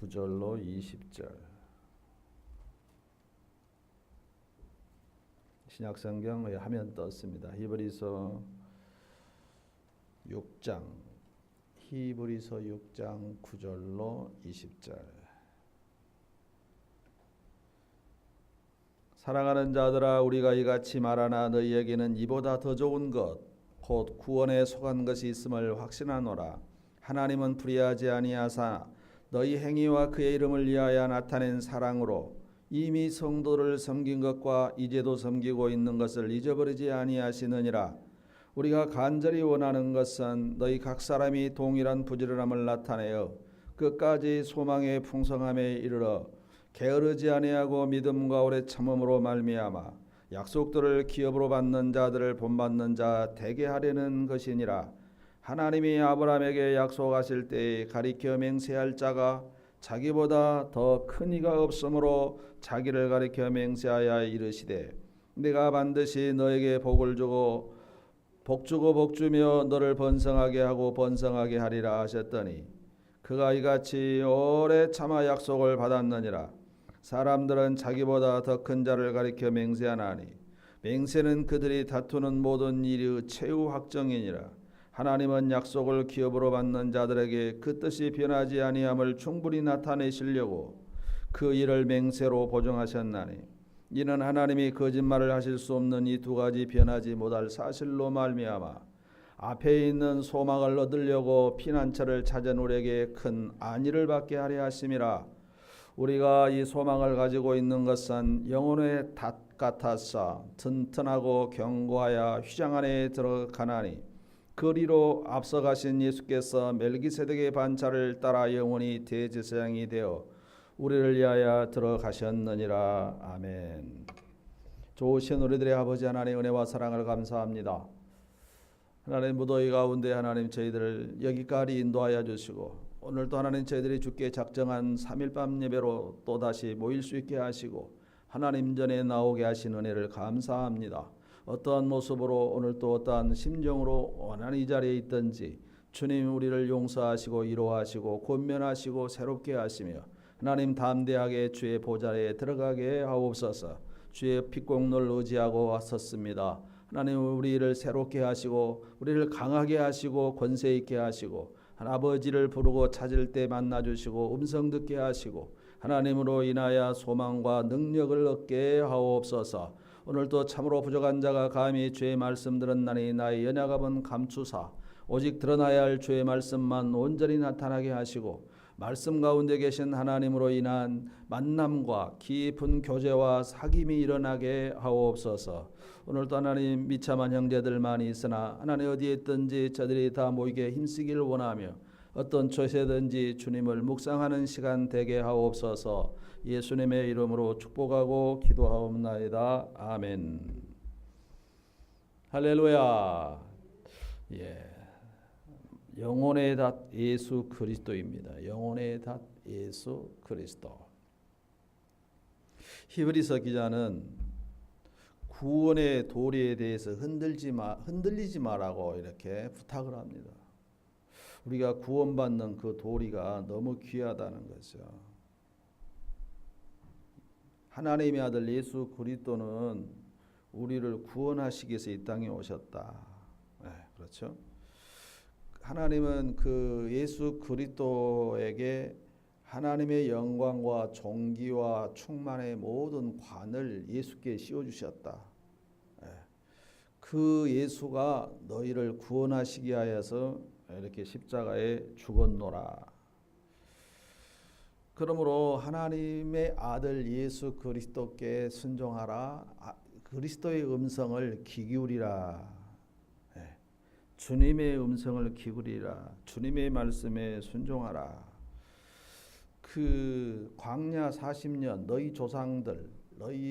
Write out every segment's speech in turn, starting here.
9절로 20절. 신약성경 화면 떴습니다. 히브리서 6장 9절로 20절. 사랑하는 자들아, 우리가 이같이 말하나 너희에게는 이보다 더 좋은 것 곧 구원에 속한 것이 있음을 확신하노라. 하나님은 불의하지 아니하사 너희 행위와 그의 이름을 위하여 나타낸 사랑으로 이미 성도를 섬긴 것과 이제도 섬기고 있는 것을 잊어버리지 아니하시느니라. 우리가 간절히 원하는 것은 너희 각 사람이 동일한 부지런함을 나타내어 끝까지 소망의 풍성함에 이르러 게으르지 아니하고 믿음과 오래 참음으로 말미암아 약속들을 기업으로 받는 자들을 본받는 자 되게 하려는 것이니라. 하나님이 아브라함에게 약속하실 때에 가리켜 맹세할 자가 자기보다 더 큰 이가 없으므로 자기를 가리켜 맹세하여 이르시되 내가 반드시 너에게 복을 주고 복주며 너를 번성하게 하고 번성하게 하리라 하셨더니 그가 이같이 오래 참아 약속을 받았느니라. 사람들은 자기보다 더 큰 자를 가리켜 맹세하나니 맹세는 그들이 다투는 모든 일의 최후 확정이니라. 하나님은 약속을 기업으로 받는 자들에게 그 뜻이 변하지 아니함을 충분히 나타내시려고 그 일을 맹세로 보증하셨나니 이는 하나님이 거짓말을 하실 수 없는 이 두 가지 변하지 못할 사실로 말미암아 앞에 있는 소망을 얻으려고 피난처를 찾은 우리에게 큰 안위를 받게 하려 하심이라. 우리가 이 소망을 가지고 있는 것은 영혼의 닷 같아서 튼튼하고 견고하여 휘장 안에 들어가나니 그리로 앞서가신 예수께서 멜기세덱의 반차를 따라 영원히 대제사장이 되어 우리를 위하여 들어가셨느니라. 아멘. 좋으신 우리들의 아버지 하나님, 은혜와 사랑을 감사합니다. 하나님, 무더위 가운데 하나님 저희들을 여기까지 인도하여 주시고 오늘도 하나님 저희들이 주께 작정한 3일 밤 예배로 또다시 모일 수 있게 하시고 하나님 전에 나오게 하신 은혜를 감사합니다. 어떠한 모습으로 오늘도 어떠한 심정으로 원하는 이 자리에 있든지 주님 우리를 용서하시고 위로하시고 권면하시고 새롭게 하시며 하나님 담대하게 주의 보좌에 들어가게 하옵소서. 주의 핏공로를 의지하고 왔었습니다. 하나님 우리를 새롭게 하시고 우리를 강하게 하시고 권세 있게 하시고 아버지를 부르고 찾을 때 만나주시고 음성 듣게 하시고 하나님으로 인하여 소망과 능력을 얻게 하옵소서. 오늘도 참으로 부족한 자가 감히 주의 말씀 들었나니 나의 연약함은 감추사 오직 드러나야 할 주의 말씀만 온전히 나타나게 하시고 말씀 가운데 계신 하나님으로 인한 만남과 깊은 교제와 사귐이 일어나게 하옵소서. 오늘도 하나님 미참한 형제들 많이 있으나 하나님 어디에 있든지 저들이 다 모이게 힘쓰기를 원하며 어떤 처세든지 주님을 묵상하는 시간 되게 하옵소서. 예수님의 이름으로 축복하고 기도하옵나이다. 아멘. 할렐루야. 영혼의 닷 예수 그리스도입니다. 영혼의 닷 예수 그리스도. 히브리서 기자는 구원의 도리에 대해서 흔들리지 마라고 이렇게 부탁을 합니다. 우리가 구원받는 그 도리가 너무 귀하다는 거죠. 하나님의 아들 예수 그리스도는 우리를 구원하시기 위해서 이 땅에 오셨다. 그렇죠? 하나님은 그 예수 그리스도에게 하나님의 영광과 존귀와 충만의 모든 관을 예수께 씌워주셨다. 그 예수가 너희를 구원하시기 하여서 이렇게 십자가에 죽었노라. 그러므로 하나님의 아들 예수 그리스도께 순종하라. 그리스도의 음성을 귀 기울이라. 주님의 음성을 기울이라. 주님의 말씀에 순종하라. 그 광야 40년 너희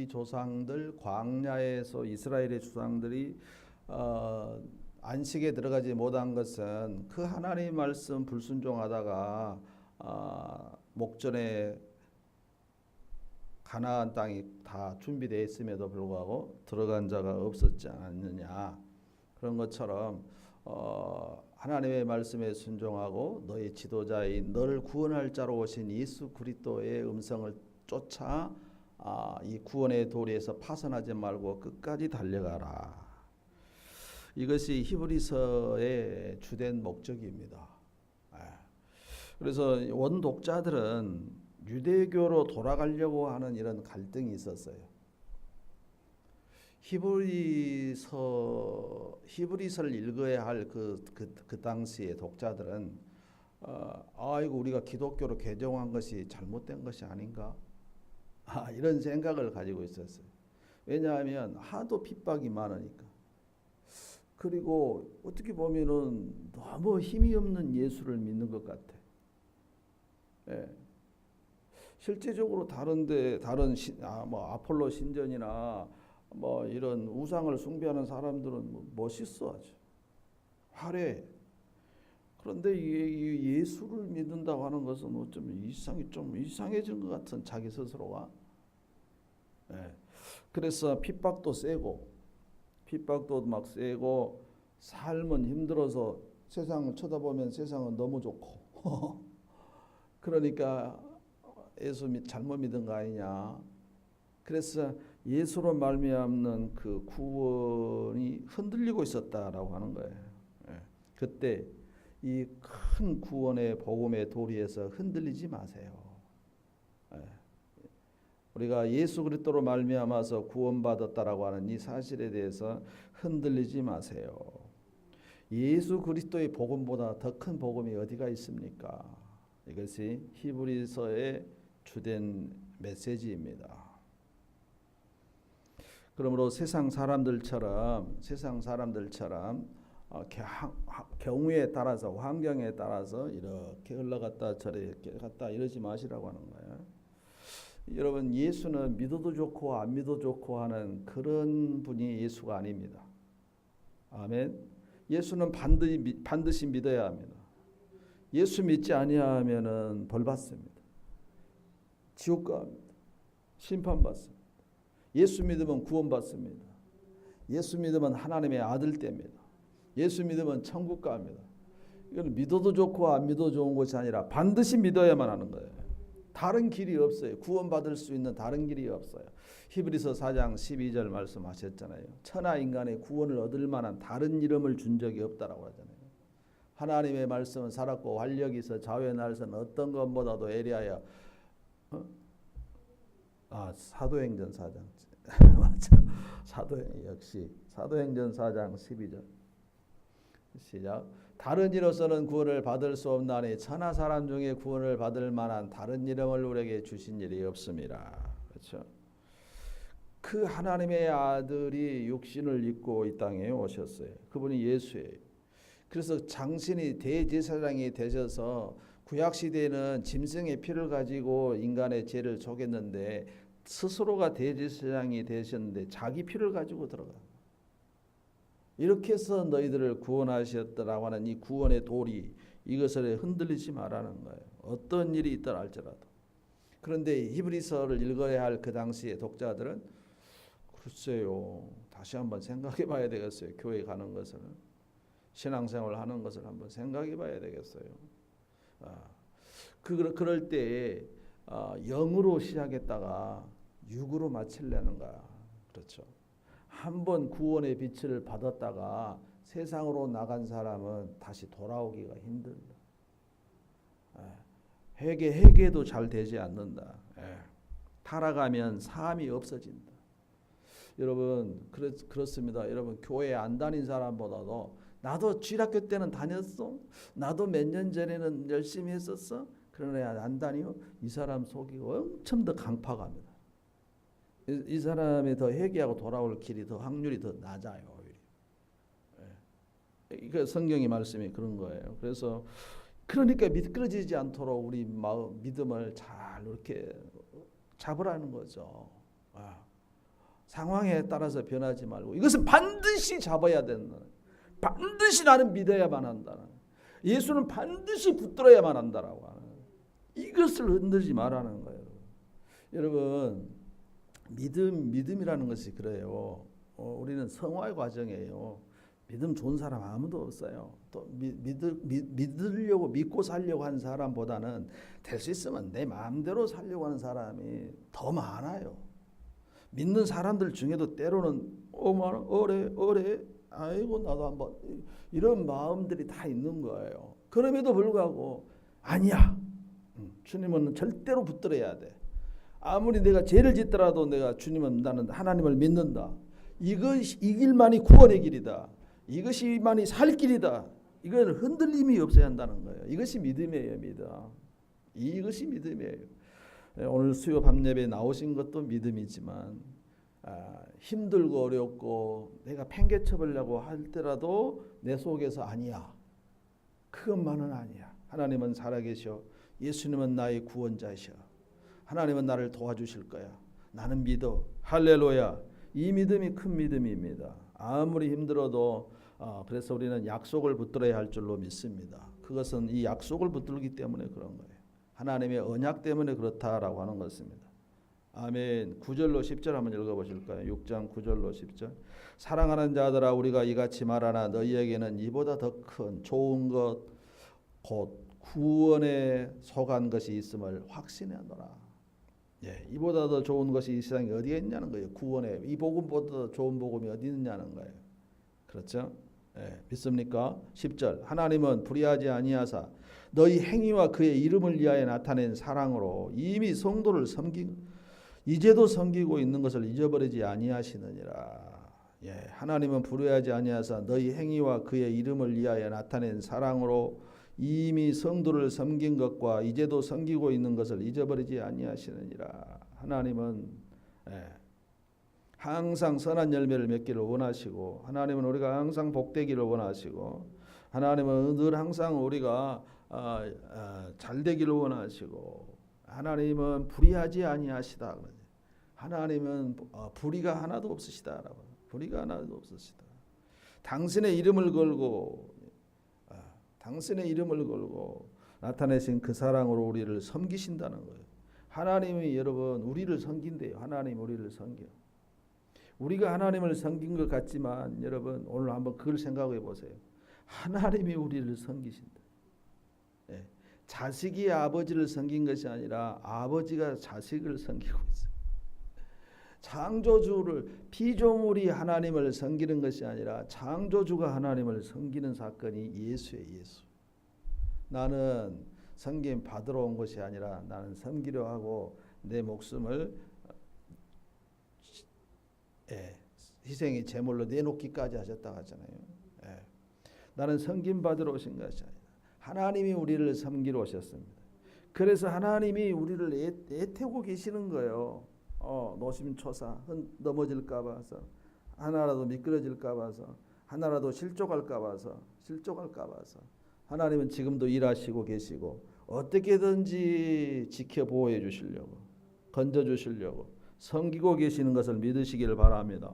조상들 광야에서 이스라엘의 조상들이 안식에 들어가지 못한 것은 그 하나님의 말씀 불순종하다가 목전에 가나안 땅이 다 준비되어 있음에도 불구하고 들어간 자가 없었지 않느냐. 그런 것처럼 하나님의 말씀에 순종하고 너의 지도자인 너를 구원할 자로 오신 예수 그리스도의 음성을 쫓아 이 구원의 도리에서 파선하지 말고 끝까지 달려가라. 이것이 히브리서의 주된 목적입니다. 그래서 원독자들은 유대교로 돌아가려고 하는 이런 갈등이 있었어요. 히브리서를 읽어야 할 그 당시의 독자들은 이거 우리가 기독교로 개종한 것이 잘못된 것이 아닌가? 이런 생각을 가지고 있었어요. 왜냐하면 하도 핍박이 많으니까. 그리고 어떻게 보면은 너무 힘이 없는 예수를 믿는 것 같아. 실제적으로 다른 아폴로 신전이나 뭐 이런 우상을 숭배하는 사람들은 멋있어 아주 화려해. 그런데 이 예수를 믿는다고 하는 것은 어쩌면 좀 이상해진 것 같은 자기 스스로가. 그래서 핍박도 막 세고 삶은 힘들어서 세상을 쳐다보면 세상은 너무 좋고 그러니까 예수 잘못 믿은 거 아니냐. 그래서 예수로 말미암는 그 구원이 흔들리고 있었다라고 하는 거예요. 그때 이 큰 구원의 복음의 도리에서 흔들리지 마세요. 우리가 예수 그리스도로 말미암아서 구원받았다라고 하는 이 사실에 대해서 흔들리지 마세요. 예수 그리스도의 복음보다 더 큰 복음이 어디가 있습니까? 이것이 히브리서의 주된 메시지입니다. 그러므로 세상 사람들처럼 경우에 따라서 환경에 따라서 이렇게 흘러갔다 저렇게 갔다 이러지 마시라고 하는 거예요. 여러분, 예수는 믿어도 좋고 안 믿어도 좋고 하는 그런 분이 예수가 아닙니다. 아멘. 예수는 반드시 믿어야 합니다. 예수 믿지 아니하면은 벌 받습니다. 지옥 갑니다. 심판 받습니다. 예수 믿으면 구원 받습니다. 예수 믿으면 하나님의 아들 됩니다. 예수 믿으면 천국 갑니다. 이건 믿어도 좋고 안 믿어도 좋은 것이 아니라 반드시 믿어야만 하는 거예요. 다른 길이 없어요. 구원받을 수 있는 다른 길이 없어요. 히브리서 4장 12절 말씀하셨잖아요. 천하 인간의 구원을 얻을 만한 다른 이름을 준 적이 없다라고 하잖아요. 하나님의 말씀은 살았고 활력이 있어 좌우의 날선 어떤 것보다도 예리하여 사도행전 4장 맞죠? 사도행전 4장 12절 시작. 다른 이로서는 구원을 받을 수 없나니 천하 사람 중에 구원을 받을 만한 다른 이름을 우리에게 주신 일이 없습니다. 그렇죠? 그 하나님의 아들이 육신을 입고 이 땅에 오셨어요. 그분이 예수예요. 그래서 장신이 대제사장이 되셔서 구약 시대에는 짐승의 피를 가지고 인간의 죄를 속였는데 스스로가 대제사장이 되셨는데 자기 피를 가지고 들어가. 이렇게 해서 너희들을 구원하셨다라고 하는 이 구원의 도리, 이것을 흔들리지 말라는 거예요. 어떤 일이 있더라 할지라도. 그런데 히브리서를 읽어야 할 그 당시의 독자들은 글쎄요, 다시 한번 생각해 봐야 되겠어요. 교회 가는 것을, 신앙생활 하는 것을 한번 생각해 봐야 되겠어요. 그럴 때 영으로 시작했다가 육으로 마치려는 거야. 그렇죠. 한번 구원의 빛을 받았다가 세상으로 나간 사람은 다시 돌아오기가 힘들다. 회개도 잘 되지 않는다. 타락하면 사함이 없어진다. 여러분 그렇습니다. 여러분 교회 안 다닌 사람보다도 나도 주일학교 때는 다녔어. 나도 몇 년 전에는 열심히 했었어. 그러나 안 다니요. 이 사람 속이 엄청 더 강팍합니다. 이 사람이 더 회개하고 돌아올 길이 더 확률이 더 낮아요. 그 성경의 말씀이 그런 거예요. 그래서 그러니까 미끄러지지 않도록 우리 믿음을 잘 이렇게 잡으라는 거죠. 상황에 따라서 변하지 말고 이것은 반드시 잡아야 된다. 반드시 나는 믿어야만 한다. 예수는 반드시 붙들어야만 한다라고 하는 이것을 흔들지 말라는 거예요. 여러분 믿음이라는 것이 그래요. 우리는 성화의 과정이에요. 믿음 좋은 사람 아무도 없어요. 또 믿으려고 믿고 살려고 하는 사람보다는 될 수 있으면 내 마음대로 살려고 하는 사람이 더 많아요. 믿는 사람들 중에도 때로는 어래 아이고 나도 한번 이런 마음들이 다 있는 거예요. 그럼에도 불구하고 아니야. 주님은 절대로 붙들어야 돼. 아무리 내가 죄를 짓더라도 내가 주님은 나는 하나님을 믿는다. 이것이 이 길만이 구원의 길이다. 이것이만이 살 길이다. 이건 흔들림이 없어야 한다는 거예요. 이것이 믿음이에요, 믿음. 이것이 믿음이에요. 오늘 수요 밤예배에 나오신 것도 믿음이지만 힘들고 어렵고 내가 팽개쳐보려고 할 때라도 내 속에서 아니야. 그것만은 아니야. 하나님은 살아계셔. 예수님은 나의 구원자셔. 하나님은 나를 도와주실 거야. 나는 믿어. 할렐루야. 이 믿음이 큰 믿음입니다. 아무리 힘들어도 그래서 우리는 약속을 붙들어야 할 줄로 믿습니다. 그것은 이 약속을 붙들기 때문에 그런 거예요. 하나님의 언약 때문에 그렇다라고 하는 것입니다. 아멘. 9절로 10절 한번 읽어보실까요? 6장 9절로 10절. 사랑하는 자들아 우리가 이같이 말하나 너희에게는 이보다 더 큰 좋은 것 곧 구원에 속한 것이 있음을 확신하노라. 예, 이보다 더 좋은 것이 이 세상에 어디에 있냐는 거예요. 구원에 이 복음보다 더 좋은 복음이 어디 있느냐는 거예요. 그렇죠? 예, 믿습니까? 10절. 하나님은 불의하지 아니하사 너희 행위와 그의 이름을 위하여 나타낸 사랑으로 이미 성도를 이제도 섬기고 있는 것을 잊어버리지 아니하시느니라. 예, 하나님은 불의하지 아니하사 너희 행위와 그의 이름을 위하여 나타낸 사랑으로 이미 성도를 섬긴 것과 이제도 섬기고 있는 것을 잊어버리지 아니하시느니라. 하나님은 항상 선한 열매를 맺기를 원하시고 하나님은 우리가 항상 복되기를 원하시고 하나님은 늘 항상 우리가 잘 되기를 원하시고 하나님은 불의하지 아니하시다. 하나님은 불의가 하나도 없으시다라고. 불의가 하나도 없으시다. 당신의 이름을 걸고 나타내신 그 사랑으로 우리를 섬기신다는 거예요. 하나님이 여러분 우리를 섬긴대요. 하나님 우리를 섬겨. 우리가 하나님을 섬긴 것 같지만 여러분 오늘 한번 그걸 생각해 보세요. 하나님이 우리를 섬기신다. 예. 자식이 아버지를 섬긴 것이 아니라 아버지가 자식을 섬기고 있어요. 창조주를 피조물이 하나님을 섬기는 것이 아니라 창조주가 하나님을 섬기는 사건이 예수예요. 예수. 나는 섬김 받으러 온 것이 아니라 나는 섬기려 하고 내 목숨을 희생의 제물로 내놓기까지 하셨다고 하잖아요. 나는 섬김 받으러 오신 것이 아니라 하나님이 우리를 섬기러 오셨습니다. 그래서 하나님이 우리를 애태우고 계시는 거예요. 노심초사 넘어질까 봐서 하나라도 미끄러질까 봐서 하나라도 실족할까 봐서 하나님은 지금도 일하시고 계시고 어떻게든지 지켜 보호해 주시려고 건져 주시려고 섬기고 계시는 것을 믿으시기를 바랍니다.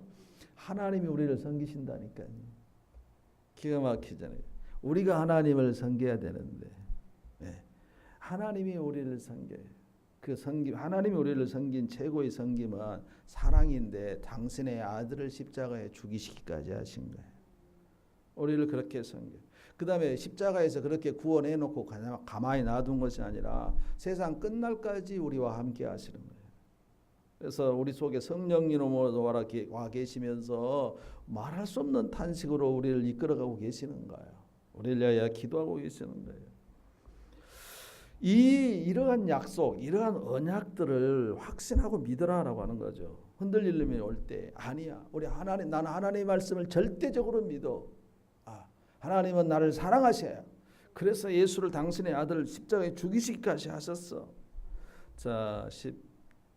하나님이 우리를 섬기신다니까요. 기가 막히잖아요. 우리가 하나님을 섬겨야 되는데 하나님이 우리를 섬겨요. 그 섬김, 하나님이 우리를 섬긴 최고의 섬김은 사랑인데 당신의 아들을 십자가에 죽이시기까지 하신 거예요. 우리를 그렇게 섬겨. 그 다음에 십자가에서 그렇게 구원해 놓고 가만히 놔둔 것이 아니라 세상 끝날까지 우리와 함께 하시는 거예요. 그래서 우리 속에 성령님으로 와 계시면서 말할 수 없는 탄식으로 우리를 이끌어가고 계시는 거예요. 우리를 위하여 기도하고 계시는 거예요. 이러한 약속, 이러한 언약들을 확신하고 믿으라라고 하는 거죠. 흔들림이 올 때 아니야. 우리 하나님, 나는 하나님의 말씀을 절대적으로 믿어. 하나님은 나를 사랑하셔요. 그래서 예수를 당신의 아들 십자가에 죽이시기까지 하셨어. 자,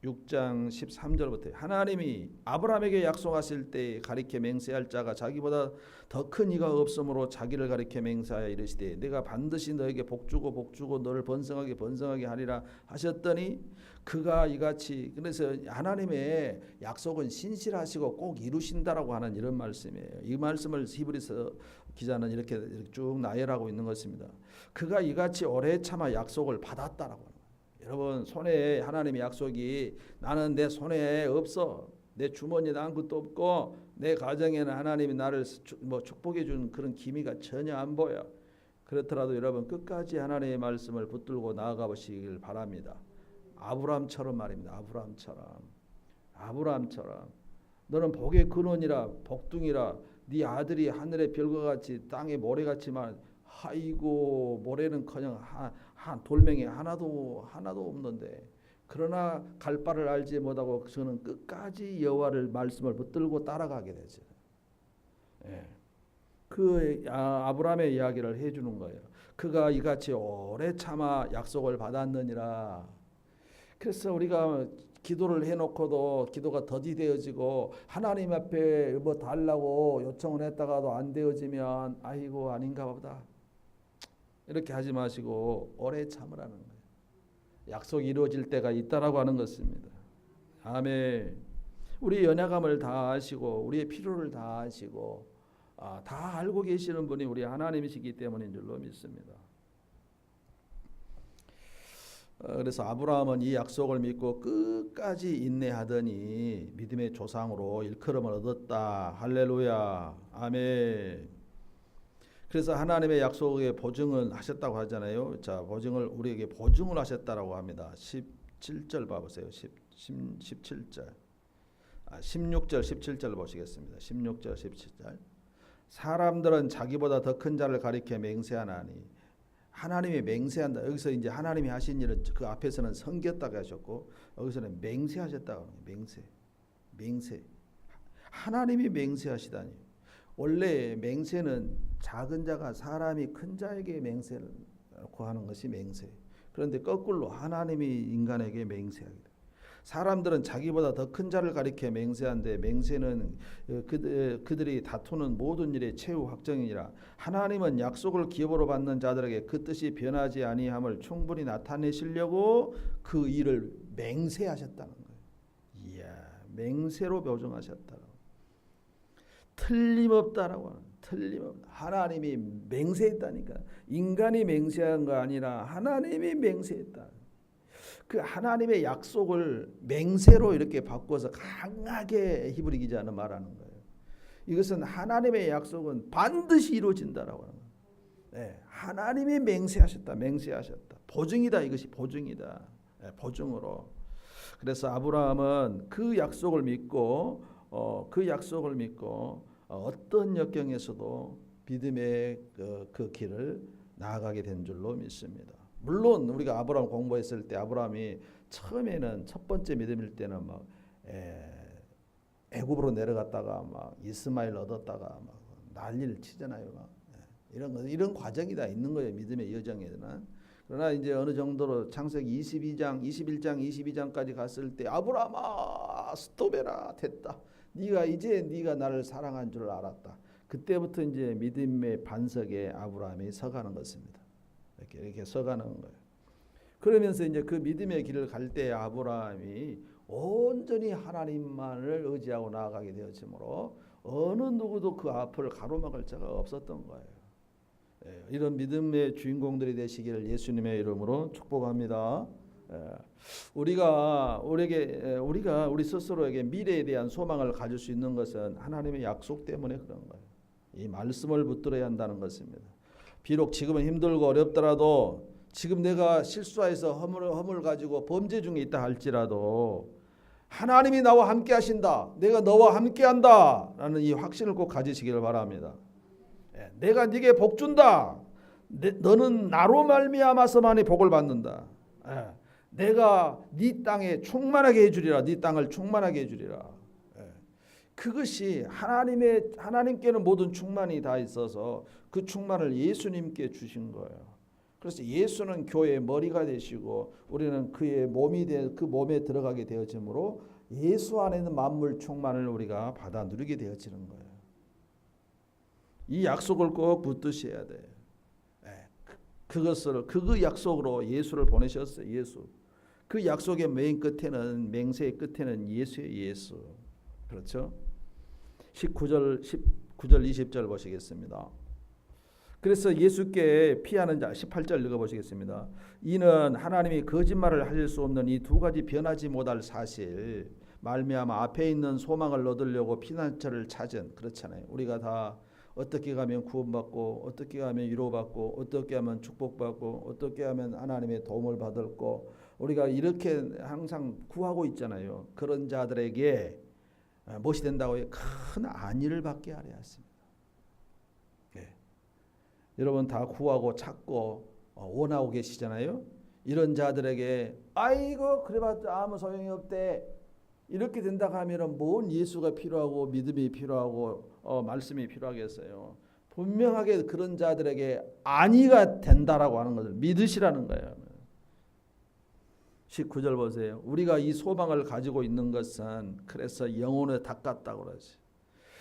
6장 13절부터 하나님이 아브라함에게 약속하실 때 가리켜 맹세할 자가 자기보다 더 큰 이가 없으므로 자기를 가리켜 맹세하여 이르시되 내가 반드시 너에게 복주고 너를 번성하게 하리라 하셨더니 그가 이같이 그래서 하나님의 약속은 신실하시고 꼭 이루신다라고 하는 이런 말씀이에요. 이 말씀을 히브리서 기자는 이렇게 쭉 나열하고 있는 것입니다. 그가 이같이 오래 참아 약속을 받았다라고. 여러분 손에 하나님의 약속이 나는 내 손에 없어. 내 주머니에 아무것도 없고 내 가정에는 하나님이 나를 축복해 준 그런 기미가 전혀 안 보여. 그렇더라도 여러분 끝까지 하나님의 말씀을 붙들고 나아가 보시길 바랍니다. 아브라함처럼 말입니다. 아브라함처럼 너는 복의 근원이라 복둥이라 네 아들이 하늘의 별과 같이 땅의 모래같이만 아이고 모래는커녕 한 돌멩이 하나도 없는데 그러나 갈 바를 알지 못하고 저는 끝까지 여호와를 말씀을 붙들고 따라가게 되죠. 예. 그 아브라함의 이야기를 해주는 거예요. 그가 이같이 오래 참아 약속을 받았느니라. 그래서 우리가 기도를 해놓고도 기도가 더디되어지고 하나님 앞에 뭐 달라고 요청을 했다가도 안 되어지면 아이고 아닌가 보다 이렇게 하지 마시고 오래 참으라는 거예요. 약속이 이루어질 때가 있다라고 하는 것입니다. 아멘. 우리 연약함을 다 아시고 우리의 필요를 다 아시고 다 알고 계시는 분이 우리 하나님이시기 때문인 줄로 믿습니다. 그래서 아브라함은 이 약속을 믿고 끝까지 인내하더니 믿음의 조상으로 일컬음을 얻었다. 할렐루야. 아멘. 그래서 하나님의 약속에 보증을 하셨다고 하잖아요. 자, 보증을 우리에게 보증을 하셨다라고 합니다. 17절 봐보세요. 17절. 16절 17절 보시겠습니다. 16절 17절. 사람들은 자기보다 더 큰 자를 가리켜 맹세하나니 하나님이 맹세한다. 여기서 이제 하나님이 하신 일은 그 앞에서는 섬겼다고 하셨고 여기서는 맹세하셨다고 합니다. 맹세. 하나님이 맹세하시다니. 원래 맹세는 작은 자가 사람이 큰 자에게 맹세를 하는 것이 맹세. 그런데 거꾸로 하나님이 인간에게 맹세하게 돼. 사람들은 자기보다 더 큰 자를 가리켜 맹세한데 맹세는 그들이 다투는 모든 일의 최후 확정이니라. 하나님은 약속을 기업으로 받는 자들에게 그 뜻이 변하지 아니함을 충분히 나타내시려고 그 일을 맹세하셨다는 거예요. 이야, 맹세로 보증하셨다. 틀림없다라고 하는 틀림없다. 하나님이 맹세했다니까. 인간이 맹세한 거 아니라 하나님이 맹세했다. 그 하나님의 약속을 맹세로 이렇게 바꿔서 강하게 히브리 기자는 말하는 거예요. 이것은 하나님의 약속은 반드시 이루어진다라고 하는 거예요. 네, 하나님이 맹세하셨다. 보증이다. 이것이 보증이다. 네, 보증으로. 그래서 아브라함은 그 약속을 믿고 어떤 역경에서도 믿음의 그 길을 나아가게 된 줄로 믿습니다. 물론 우리가 아브라함 공부했을 때 아브라함이 처음에는 첫 번째 믿음일 때는 막 애굽으로 내려갔다가 막 이스마엘 얻었다가 막 난리를 치잖아요. 막 이런 과정이 다 있는 거예요. 믿음의 여정에는. 그러나 이제 어느 정도로 창세기 22장, 21장, 22장까지 갔을 때 아브라함아 스톱해라 됐다. 네가 나를 사랑한 줄 알았다. 그때부터 이제 믿음의 반석에 아브라함이 서가는 것입니다. 이렇게 서가는 거예요. 그러면서 이제 그 믿음의 길을 갈 때 아브라함이 온전히 하나님만을 의지하고 나아가게 되었으므로 어느 누구도 그 앞을 가로막을 자가 없었던 거예요. 이런 믿음의 주인공들이 되시기를 예수님의 이름으로 축복합니다. 우리가 우리 스스로에게 미래에 대한 소망을 가질 수 있는 것은 하나님의 약속 때문에 그런 거예요. 이 말씀을 붙들어야 한다는 것입니다. 비록 지금은 힘들고 어렵더라도 지금 내가 실수해서 허물 가지고 범죄 중에 있다 할지라도 하나님이 나와 함께 하신다. 내가 너와 함께 한다. 라는 이 확신을 꼭 가지시기를 바랍니다. 내가 네게 복 준다. 너는 나로 말미암아서만이 복을 받는다. 내가 네 땅에 충만하게 해주리라. 네 땅을 충만하게 해주리라. 그것이 하나님께는 모든 충만이 다 있어서 그 충만을 예수님께 주신 거예요. 그래서 예수는 교회의 머리가 되시고 우리는 그의 그 몸에 들어가게 되어지므로 예수 안에 있는 만물 충만을 우리가 받아 누리게 되어지는 거예요. 이 약속을 꼭 붙드셔야 돼요. 그 약속으로 예수를 보내셨어요. 예수. 그 약속의 맨 끝에는 맹세의 끝에는 예수의 예수. 그렇죠? 19절 20절 보시겠습니다. 그래서 예수께 피하는 자 18절 읽어보시겠습니다. 이는 하나님이 거짓말을 하실 수 없는 이 두 가지 변하지 못할 사실 말미암아 앞에 있는 소망을 얻으려고 피난처를 찾은 그렇잖아요. 우리가 다 어떻게 가면 구원받고 어떻게 하면 위로받고 어떻게 하면 축복받고 어떻게 하면 하나님의 도움을 받을고 우리가 이렇게 항상 구하고 있잖아요. 그런 자들에게 무엇이 된다고 해요? 큰 안위를 받게 하려 했습니다. 예. 여러분 다 구하고 찾고 원하고 계시잖아요. 이런 자들에게 아이고 그래봤자 아무 소용이 없대. 이렇게 된다고 하면은 뭔 예수가 필요하고 믿음이 필요하고 말씀이 필요하겠어요. 분명하게 그런 자들에게 안위가 된다라고 하는 것을 믿으시라는 거예요. 19절 보세요. 우리가 이 소망을 가지고 있는 것은 그래서 영혼의 닭 같다고 그러지.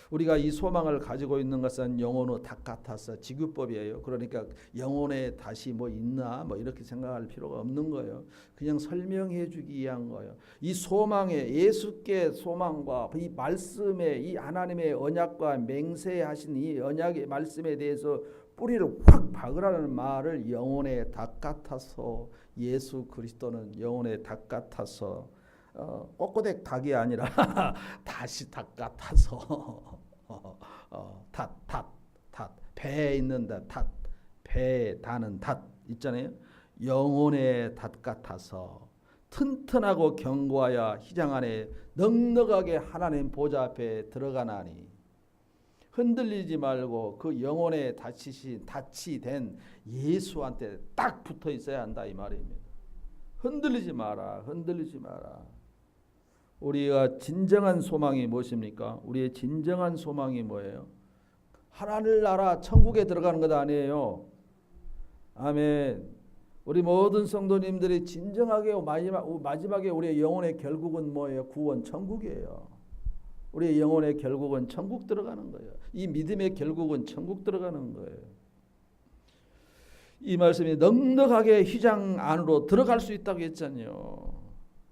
우리가 이 소망을 가지고 있는 것은 영혼의 닭 같아서 지규법이에요. 그러니까 영혼에 다시 뭐 있나 뭐 이렇게 생각할 필요가 없는 거예요. 그냥 설명해 주기 위한 거예요. 이 소망에 예수께 소망과 이 말씀에 이 하나님의 언약과 맹세하신 이 언약의 말씀에 대해서 뿌리를 확 박으라는 말을 영혼의 닭 같아서 예수 그리스도는 영혼의 닭 같아서 꼬꼬댁 닭이 아니라 다시 닭 같아서 닷 배에 있는 닷 배에 다는 닷 있잖아요. 영혼의 닷 같아서 튼튼하고 견고하여 희장 안에 넉넉하게 하나님 보좌 앞에 들어가나니 흔들리지 말고 그 영혼의 닻이 된 예수한테 딱 붙어 있어야 한다 이 말입니다. 흔들리지 마라. 흔들리지 마라. 우리가 진정한 소망이 무엇입니까? 우리의 진정한 소망이 뭐예요? 하나님 나라 천국에 들어가는 것 아니에요. 아멘. 우리 모든 성도님들이 진정하게 마지막에 우리의 영혼의 결국은 뭐예요? 구원 천국이에요. 우리의 영혼의 결국은 천국 들어가는 거예요. 이 믿음의 결국은 천국 들어가는 거예요. 이 말씀이 넉넉하게 휘장 안으로 들어갈 수 있다고 했잖아요.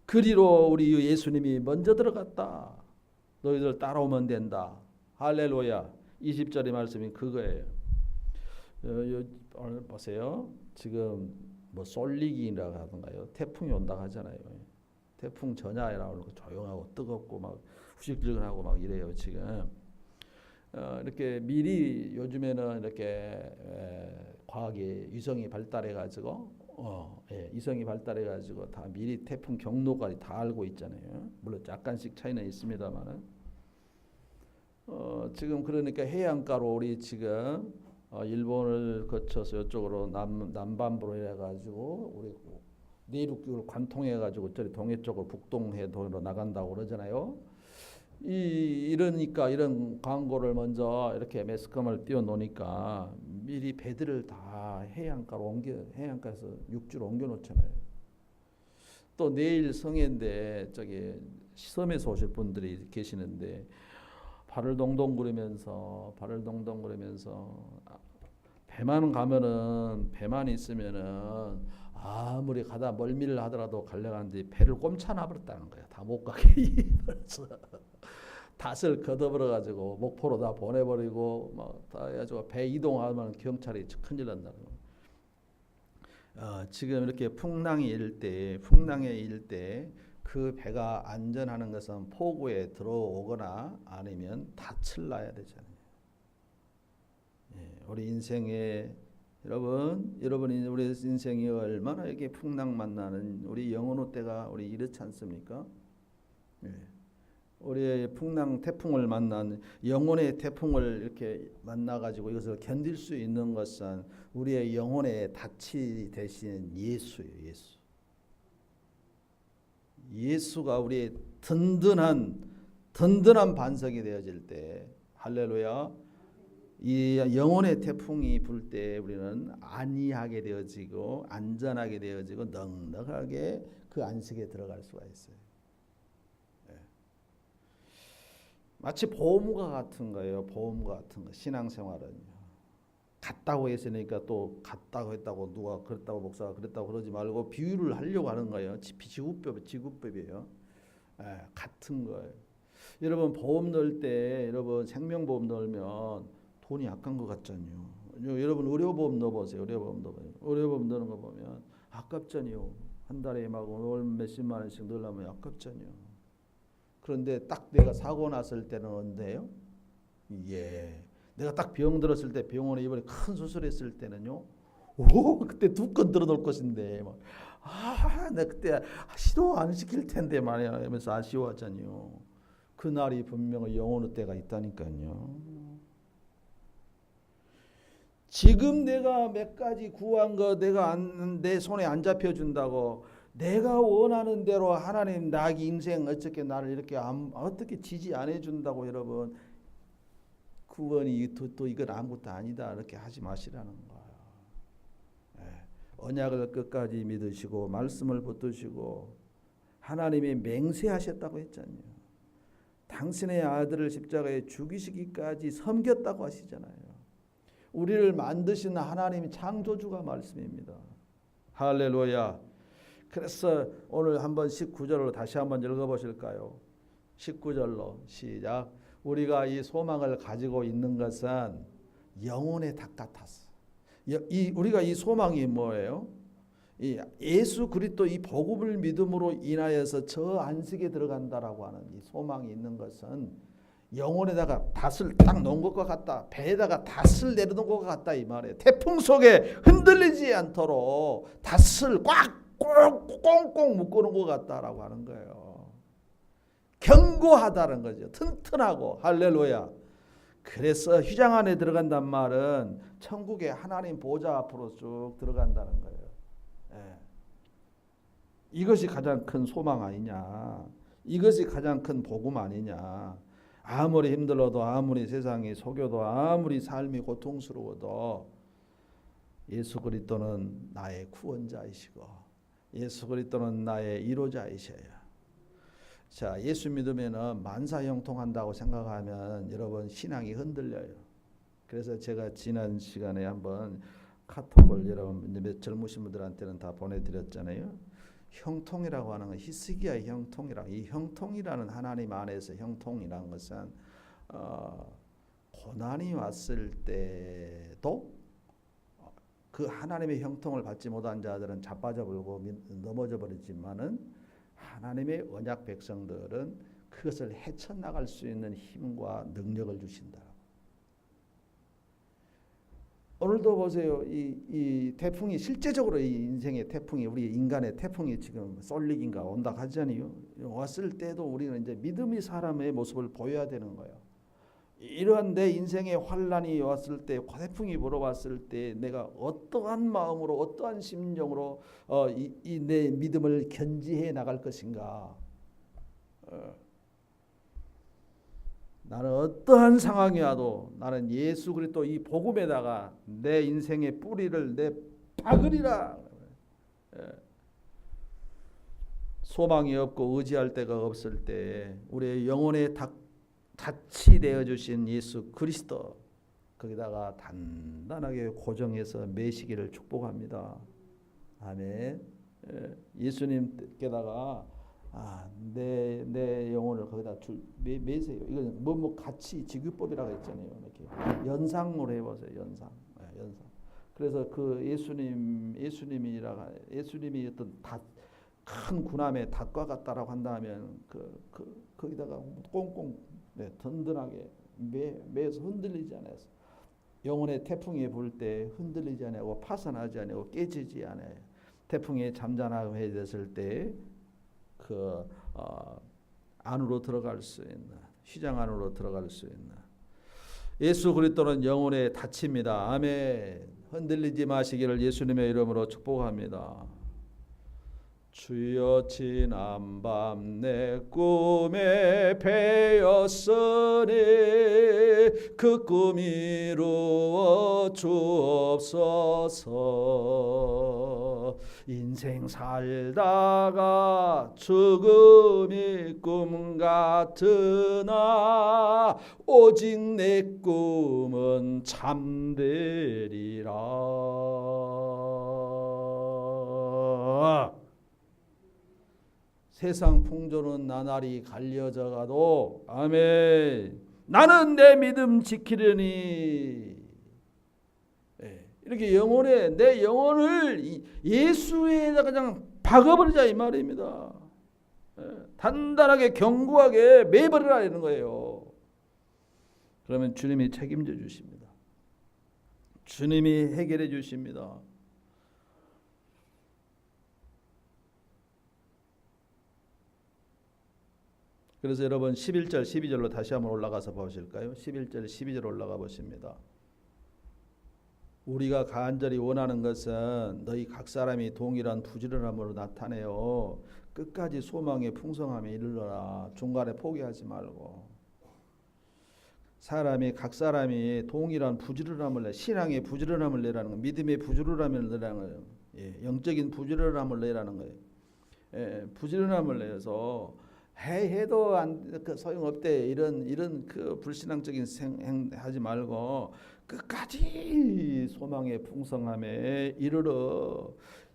그리로 우리 예수님이 먼저 들어갔다. 너희들 따라오면 된다. 할렐루야. 20절의 말씀이 그거예요. 보세요. 지금 뭐 쏠리기라고 하던가요. 태풍이 온다고 하잖아요. 태풍 전야라고 조용하고 뜨겁고 막 후식질근하고 막 이래요. 지금 이렇게 미리 요즘에는 이렇게 과학이 위성이 발달해 가지고 위성이 발달해 가지고 다 미리 태풍 경로까지 다 알고 있잖아요. 물론 약간씩 차이는 있습니다만은 지금 그러니까 해안가로 우리 지금 일본을 거쳐서 이쪽으로 남반부로 해가지고 우리 내륙을 관통해가지고 저리 동해 쪽으로 북동해도로 나간다고 그러잖아요. 이러니까 이런 광고를 먼저 이렇게 매스컴을 띄워놓으니까 미리 배들을 다 해안가에서 육지로 옮겨놓잖아요. 또 내일 성해인데 저기 섬에서 오실 분들이 계시는데 발을 동동 구르면서 배만 있으면은 아무리 가다 멀미를 하더라도 갈려가는데 배를 꼼차나 버렸다는 거야. 다 못 가게 벌써 닷을 걷어버려 가지고 목포로 다 보내버리고 막 다 해가지고 배 이동하면 경찰이 큰일 난다는 거야. 지금 이렇게 풍랑에 이를 때 그 배가 안전하는 것은 포구에 들어오거나 아니면 닻을 놔야 되잖아요. 우리 인생에 여러분 우리 인생이 얼마나 이렇게 풍랑 만나는 우리 영혼의 때가 우리 이렇지 않습니까? 우리의 태풍을 만난 영혼의 태풍을 이렇게 만나 가지고 이것을 견딜 수 있는 것은 우리의 영혼의 닻이 되신 예수예요. 예수가 우리의 든든한 반석이 되어질 때 할렐루야. 이 영혼의 태풍이 불 때 우리는 안위하게 되어지고 안전하게 되어지고 넉넉하게 그 안식에 들어갈 수가 있어요. 마치 보험과 같은 거예요. 보험과 같은 거. 신앙생활은요. 같다고 했으니까 또 같다고 했다고 누가 그랬다고 목사가 그랬다고 그러지 말고 비유를 하려고 하는 거예요. 지구법이에요. 같은 거예요. 여러분 보험 넣을 때 여러분 생명보험 넣으면 돈이 아까운 것 같잖아요. 여러분 의료보험 넣어보세요. 의료보험 넣는 거 보면 아깝잖아요. 한 달에 막 월 몇십만 원씩 넣으려면 아깝잖아요. 그런데 딱 내가 사고 났을 때는 언제요? 예. 내가 딱 병 들었을 때 병원에 입원해 큰 수술했을 때는요. 오, 그때 두 건 들어놓을 것인데 막, 내가 그때 시도 안 시킬 텐데 말이야 하면서 아쉬워하잖아요. 그날이 분명히 영혼의 때가 있다니까요. 지금 내가 몇 가지 구한 거 내가 내 손에 안 잡혀준다고 내가 원하는 대로 하나님 나기 인생 어떻게 나를 이렇게 어떻게 지지 안 해준다고 여러분 구원이 또 이건 아무것도 아니다 이렇게 하지 마시라는 거예요. 언약을 끝까지 믿으시고 말씀을 붙드시고 하나님이 맹세하셨다고 했잖아요. 당신의 아들을 십자가에 죽이시기까지 섬겼다고 하시잖아요. 우리를 만드신 하나님이 창조주가 말씀입니다. 할렐루야. 그래서 오늘 한번 19절로 다시 한번 읽어보실까요? 19절로 시작. 우리가 이 소망을 가지고 있는 것은 영혼의 닭 같았어. 우리가 이 소망이 뭐예요? 이 예수 그리스도 이 복음을 믿음으로 인하여서 저 안식에 들어간다라고 하는 이 소망이 있는 것은 영혼에다가 닷을 딱 놓은 것과 같다. 배에다가 닷을 내려놓은 것과 같다 이 말이에요. 태풍 속에 흔들리지 않도록 닷을 꽁꽁 묶어놓은 것 같다라고 하는 거예요. 견고하다는 거죠. 튼튼하고 할렐루야. 그래서 휘장 안에 들어간단 말은 천국의 하나님 보좌 앞으로 쭉 들어간다는 거예요. 이것이 가장 큰 소망 아니냐. 이것이 가장 큰 복음 아니냐. 아무리 힘들어도 아무리 세상이 속여도 아무리 삶이 고통스러워도 예수 그리스도는 나의 구원자이시고 예수 그리스도는 나의 이로자이셔요. 자, 예수 믿으면은 만사형통한다고 생각하면 여러분 신앙이 흔들려요. 그래서 제가 지난 시간에 한번 카톡을 여러분 몇 젊으신 분들한테는 다 보내드렸잖아요. 형통이라고 하는 건 히스기야의 형통이라 이 형통이라는 하나님 안에서 형통이라는 것은 고난이 왔을 때도 그 하나님의 형통을 받지 못한 자들은 자빠져 버리고 넘어져 버리지만은 하나님의 언약 백성들은 그것을 헤쳐나갈 수 있는 힘과 능력을 주신다. 오늘도 보세요. 이 태풍이 실제적으로 이 인생의 태풍이 우리 인간의 태풍이 지금 쏠리긴가 온다 하잖아요. 왔을 때도 우리는 이제 믿음의 사람의 모습을 보여야 되는 거예요. 이러한 내 인생의 환란이 왔을 때, 태풍이 불어왔을 때 내가 어떠한 마음으로 어떠한 심정으로 이 내 믿음을 견지해 나갈 것인가. 나는 어떠한 상황이 와도 나는 예수 그리스도 이 복음에다가 내 인생의 뿌리를 내 박으리라. 소망이 없고 의지할 데가 없을 때 우리의 영혼의 닻이 되어 주신 예수 그리스도 거기다가 단단하게 고정해서 매시기를 축복합니다. 아멘. 예수님께다가 내 영혼을 거기다 매세요. 이건 뭐 같이 지규법이라고 했잖아요. 이렇게 연상으로 해보세요. 연상. 그래서 그 예수님이 어떤 큰 군함의 닷과 같다라고 한다면 거기다가 꽁꽁 든든하게 매서 흔들리지 않아요. 영혼의 태풍이 불 때 흔들리지 않고 파산하지 않고 깨지지 않아요. 태풍이 잠잠하게 됐을 때 안으로 들어갈 수 있는 휘장 안으로 들어갈 수 있는 예수 그리스도는 영혼의 닻입니다. 아멘. 흔들리지 마시기를 예수님의 이름으로 축복합니다. 주여 지난밤 내 꿈에 배었으니 그 꿈 이루어 주옵소서. 인생 살다가 죽음이 꿈 같으나 오직 내 꿈은 참되리라. 세상 풍조는 나날이 갈려져 가도 아멘. 나는 내 믿음 지키려니. 이렇게 내 영혼을 예수에다가 그냥 박아버리자 이 말입니다. 단단하게 견고하게 매버리라는 거예요. 그러면 주님이 책임져 주십니다. 주님이 해결해 주십니다. 그래서 여러분 11절 12절로 다시 한번 올라가서 보실까요? 11절 12절 올라가 보십니다. 우리가 간절히 원하는 것은 너희 각 사람이 동일한 부지런함으로 나타내어 끝까지 소망의 풍성함에 이르러라. 중간에 포기하지 말고. 각 사람이 동일한 부지런함을 내, 신앙의 부지런함을 내라는 거, 믿음의 부지런함을 내라는 거예요. 영적인 부지런함을 내라는 거예요. 부지런함을 내서 해도 소용없대 이런 그 불신앙적인 하지 말고 끝까지 소망의 풍성함에 이르러.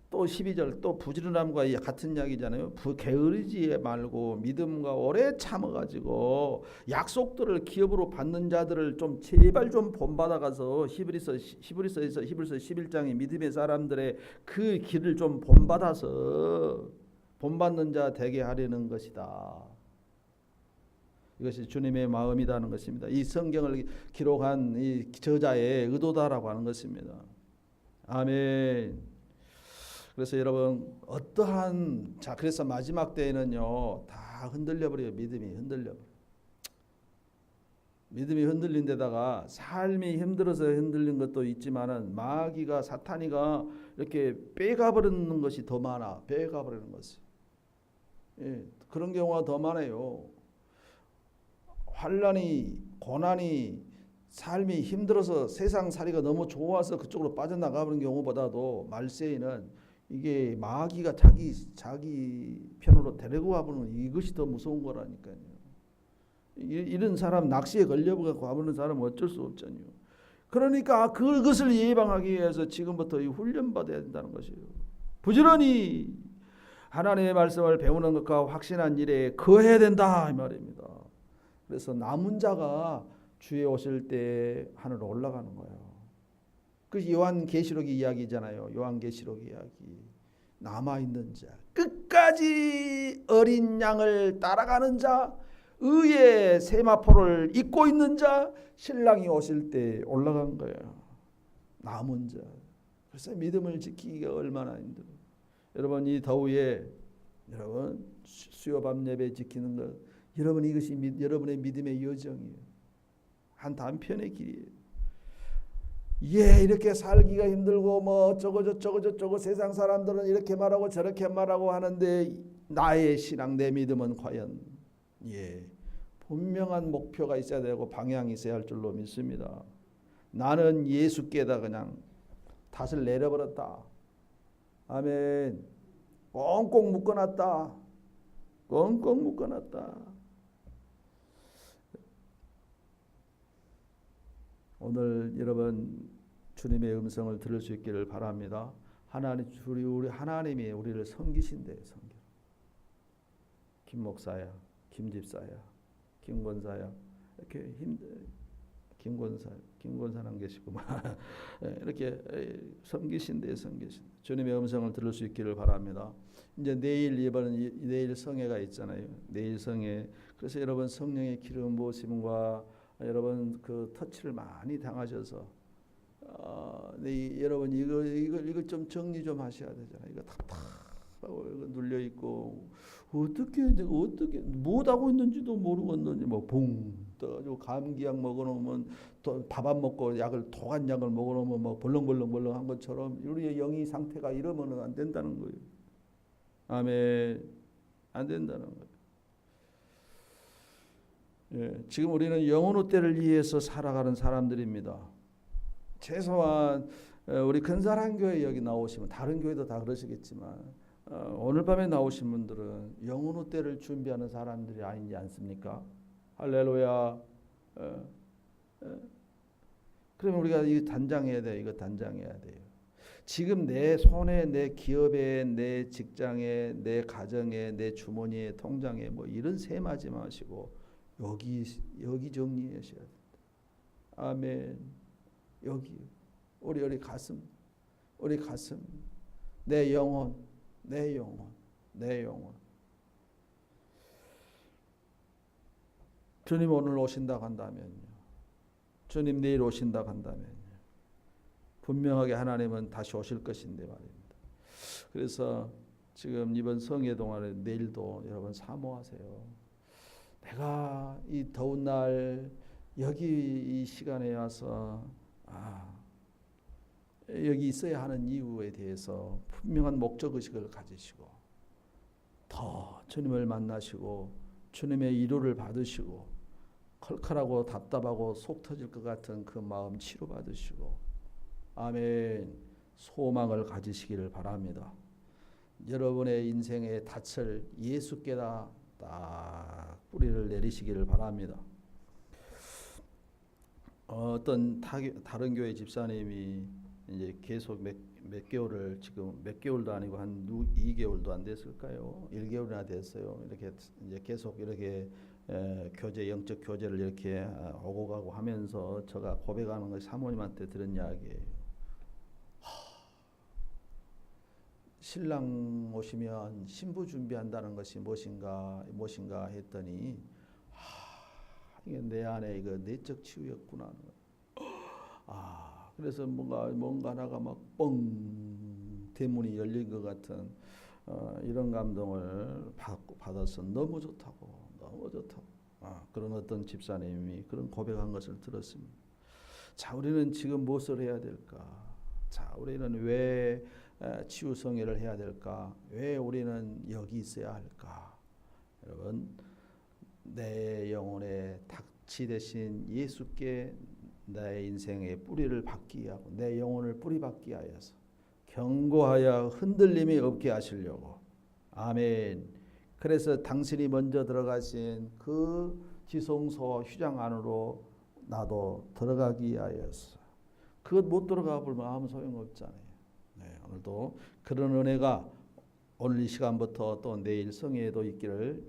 또 12절 또 부지런함과 같은 이야기잖아요. 게으르지 말고 믿음과 오래 참아가지고 약속들을 기업으로 받는 자들을 좀 제발 좀 본받아가서 히브리서 11장의 믿음의 사람들의 그 길을 좀 본받아서 본받는 자 되게 하려는 것이다. 이것이 주님의 마음이라는 것입니다. 이 성경을 기록한 이 저자의 의도다라고 하는 것입니다. 아멘. 그래서 여러분 그래서 마지막 때에는요 다 흔들려 버려요. 믿음이 흔들린 데다가 삶이 힘들어서 흔들린 것도 있지만은 마귀가 사탄이가 이렇게 빼가버리는 것이 더 많아. 빼가버리는 것이. 그런 경우가 더 많아요. 환난이 고난이 삶이 힘들어서 세상살이가 너무 좋아서 그쪽으로 빠져나가버리는 경우보다도 말세에는 이게 마귀가 자기 편으로 데리고 와보는 이것이 더 무서운 거라니까요. 이런 사람 낚시에 걸려가고 와보는 사람은 어쩔 수 없잖아요. 그러니까 그것을 예방하기 위해서 지금부터 이 훈련받아야 된다는 것이에요. 부지런히 하나님의 말씀을 배우는 것과 확신한 일에 거해야 된다 이 말입니다. 그래서 남은 자가 주에 오실 때 하늘로 올라가는 거예요. 그 요한계시록 이야기잖아요. 요한계시록 이야기. 남아있는 자, 끝까지 어린 양을 따라가는 자, 의의 세마포를 입고 있는 자, 신랑이 오실 때 올라간 거예요. 남은 자. 그래서 믿음을 지키기가 얼마나 힘들어요. 여러분 이 더위에 여러분 수요 밤 예배 지키는 것, 여러분 이것이 여러분의 믿음의 여정이에요. 한 단편의 길이에요. 이렇게 살기가 힘들고 뭐 어쩌고 세상 사람들은 이렇게 말하고 저렇게 말하고 하는데 나의 신앙 내 믿음은 과연 분명한 목표가 있어야 되고 방향이 있어야 할 줄로 믿습니다. 나는 예수께다 그냥 탓을 내려버렸다. 아멘. 꽁꽁 묶어놨다. 꽁꽁 묶어놨다. 오늘 여러분 주님의 음성을 들을 수 있기를 바랍니다. 우리 하나님이 우리를 섬기신대요. 김 목사야, 김 집사야, 김 권사야 이렇게 김권사는 계시구만. 이렇게 섬기신대요. 주님의 음성을 들을 수 있기를 바랍니다. 이제 내일 성회가 있잖아요. 내일 성회. 그래서 여러분 성령의 기름 부으심과 여러분 그 터치를 많이 당하셔서 여러분 이거 좀 정리 좀 하셔야 되잖아요. 이거 답답하고 이거 눌려 있고 어떻게 못하고 있는지도 모르겠는지 붕 떠가지고 감기약 먹어놓으면 또 밥 안 먹고 독한 약을 먹어놓으면 뭐 벌렁벌렁한 것처럼 우리의 영의 상태가 이러면은 안 된다는 거예요. 아멘. 안 된다는 거예요. 지금 우리는 영혼의 때를 위해서 살아가는 사람들입니다. 최소한 우리 근사랑교회 여기 나오시면 다른 교회도 다 그러시겠지만 오늘 밤에 나오신 분들은 영혼의 때를 준비하는 사람들이 아니지 않습니까? 할렐루야. 그러면 우리가 이거 단장해야 돼요. 지금 내 손에, 내 기업에, 내 직장에, 내 가정에, 내 주머니에, 통장에 뭐 이런 셈하지 마시고 여기 정리하셔야 된다. 아멘. 여기 우리 가슴, 내 영혼. 주님 오늘 오신다 한다면요. 주님 내일 오신다 한다면요. 분명하게 하나님은 다시 오실 것인데 말입니다. 그래서 지금 이번 성회 동안에 내일도 여러분 사모하세요. 내가 이 더운 날 여기 이 시간에 와서 여기 있어야 하는 이유에 대해서 분명한 목적의식을 가지시고 더 주님을 만나시고 주님의 위로를 받으시고 컬컬하고 답답하고 속 터질 것 같은 그 마음 치료받으시고 아멘 소망을 가지시기를 바랍니다. 여러분의 인생의 닻을 예수께다 딱 뿌리를 내리시기를 바랍니다. 어떤 다른 교회 집사님이 이제 계속 몇 개월을 지금 몇 개월도 아니고 한 2개월도 안 됐을까요? 1개월이나 됐어요. 이렇게 이제 계속 이렇게 교제 영적 교제를 이렇게 오고 가고 하면서 제가 고백하는 것이 사모님한테 들은 이야기예요. 신랑 오시면 신부 준비한다는 것이 무엇인가 했더니 이게 내 안에 이거 내적 치유였구나. 그래서 뭔가 하나가 막 뻥 대문이 열린 것 같은 이런 감동을 받아서 너무 좋다고. 그런 어떤 집사님이 그런 고백한 것을 들었습니다. 자, 우리는 지금 무엇을 해야 될까? 자, 우리는 왜 치유 성회를 해야 될까? 왜 우리는 여기 있어야 할까? 여러분, 내 영혼의 탁치 되신 예수께 내 인생의 뿌리를 받기 하고 내 영혼을 뿌리 받기 하여서 견고하여 흔들림이 없게 하시려고. 아멘. 그래서 당신이 먼저 들어가신 그 지성소 휴장 안으로 나도 들어가기 하여서 그것 못 들어가 보면 아무 소용없잖아요. 네, 오늘도 그런 은혜가 오늘 이 시간부터 또 내일 성회에도 있기를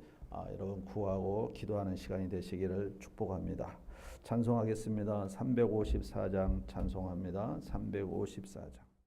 여러분 구하고 기도하는 시간이 되시기를 축복합니다. 찬송하겠습니다. 354장 찬송합니다. 354장.